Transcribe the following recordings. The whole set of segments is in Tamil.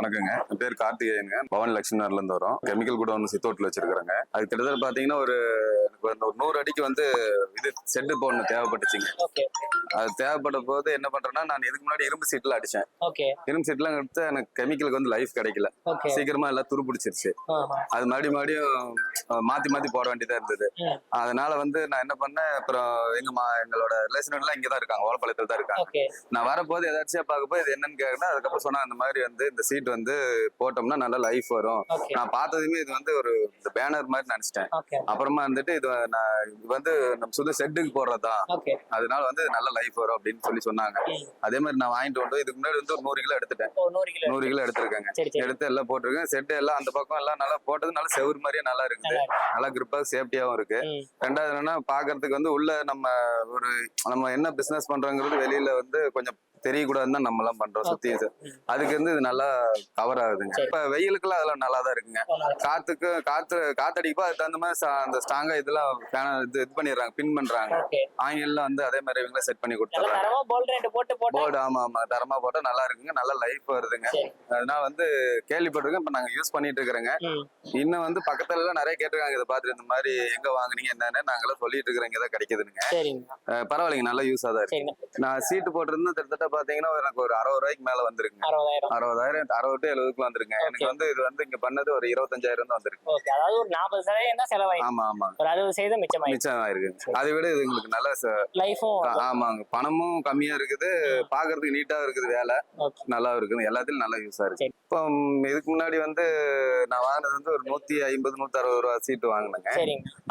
வணக்கங்க. என் பேர் கார்த்திகேயனுங்க. பவன் லட்சுமி நகர்ல இருந்து வரோம். கெமிக்கல் கூட ஒன்று சித்தோட்டில் வச்சிருக்கிறேங்க. அது கிட்டத்தட்ட பாத்தீங்கன்னா ஒரு 100 அடிக்கு இது செட்டு போடணும் தேவைப்பட்டுச்சுங்க. அது தேவைப்பட்ட போது என்ன பண்றேன்னா, நான் இதுக்கு முன்னாடி இரும்பு சீட்ல அடிச்சேன். இரும்பு சீட்லாம் எடுத்து எனக்கு கெமிக்கலுக்கு லைஃப் கிடைக்கல. சீக்கிரமா எல்லாம் துரு பிடிச்சிருச்சு. அது மறுபடியும் மாத்தி போட வேண்டியதா இருந்தது. அதனால நான் என்ன பண்ணேன், அப்புறம் எங்களோட ரிலேஷன் எல்லாம் இங்கதான் இருக்காங்க, ஓலப்பாளையத்துல தான் இருக்காங்க. நான் வரப்போது ஏதாச்சும் பார்க்கப்போ இது என்னன்னு கேட்கணும். அதுக்கப்புறம் சொன்னா இந்த மாதிரி இந்த சீட் போட்டோம்னா நல்ல லைஃப் வரும். நான் பார்த்ததுமே இது ஒரு பேனர் மாதிரி நினைச்சிட்டேன். அப்புறமா இது நம்ம சுத்த செட்டுக்கு போடுறதா, அதனால நல்ல லைஃப் வரும் அப்படின்னு சொன்னாங்க. அதே மாதிரி நான் வாங்கிட்டு வந்து இதுக்கு முன்னாடி ஒரு 100 கிலோ எடுத்துட்டேன். 100 கிலோ எடுத்திருக்கேங்க. எடுத்து எல்லாம் போட்டிருக்கேன். செட்டு எல்லாம் அந்த பக்கம் எல்லாம் நல்லா போட்டது, நல்ல செவுரு மாதிரியே நல்லா இருக்குது. நல்லா கிரிப்பா சேஃப்டியாவும் இருக்கு. ரெண்டாவது என்னன்னா, பாக்குறதுக்கு உள்ள நம்ம என்ன பிசினஸ் பண்றோங்கிறது வெளியில கொஞ்சம் தெரியக்கூடாதுன்னு தான் நம்ம எல்லாம் பண்றோம் சுத்தி. அதுக்கு இது நல்லா கவர் ஆகுதுங்க. இப்ப வெயிலுக்குலாம் அதெல்லாம் நல்லா தான் இருக்குங்க. காத்தடிப்பா அதுக்கு தகுந்த மாதிரி அந்த ஸ்ட்ராங்கா இதெல்லாம் இது பண்ணிடுறாங்க, பின் பண்றாங்க. ஆங்கிலாம் அதே மாதிரி இவங்க செட் பண்ணி கொடுத்துறாங்க. போர்டு ஆமா தரமா போட்டா நல்லா இருக்குங்க. நல்ல லைஃப் வருதுங்க. அதனால கேள்விப்பட்டிருக்கேன். இப்ப நாங்க யூஸ் பண்ணிட்டு இருக்கிறேங்க. இன்னும் பக்கத்துல எல்லாம் நிறைய கேட்டிருக்காங்க, இதை பார்த்துட்டு இந்த மாதிரி எங்க வாங்குனீங்க என்னன்னு நாங்களாம் சொல்லிட்டு இருக்கிறேன். இங்கதான் கிடைக்குதுங்க. பரவாயில்லைங்க, நல்ல யூஸா தான் இருக்கு. நான் சீட்டு போட்டிருந்தேன் கிட்டத்தட்ட பாத்தீங்கன்னா எனக்கு ஒரு 60 ரூபாய்க்கு மேல வந்திருக்கு. 60,000 60 to 70க்கு வந்திருங்க. எனக்கு இது இங்க பண்ணது ஒரு 25,000 தான் வந்திருக்கு. அதாவது ஒரு 40% தான் செலவாயிருக்கு. ஆமா ஒரு 60% மிச்சமாயிருக்கு. அதை விட இது உங்களுக்கு நல்ல லைஃபும் ஆமாங்க, பணமும் கம்மியா இருக்குது, பாக்குறதுக்கு நீட்டா இருக்குது, வேலை நல்லா இருக்குது, எல்லாத்துலயும் நல்லா யூஸா இருக்கு. இப்போ இதுக்கு முன்னாடி நான் வாங்கினது ஒரு 150 160 ரூபா சீட்டு வாங்கினேங்க.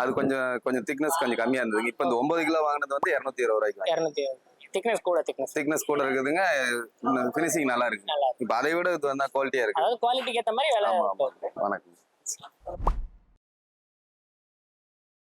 அது கொஞ்சம் திக்னஸ் கொஞ்சம் கம்மியா இருந்ததுங்க. இப்ப இந்த 9 கிலோ வாங்கினது 220 ரூபாய்க்கு. திக்னஸ் கூட இருக்குதுங்க. ஃபினிஷிங் நல்லா இருக்கு. இப்ப அதை விட இது குவாலிட்டியா இருக்கு. குவாலிட்டிக்கு ஏத்த மாதிரி. வணக்கம்.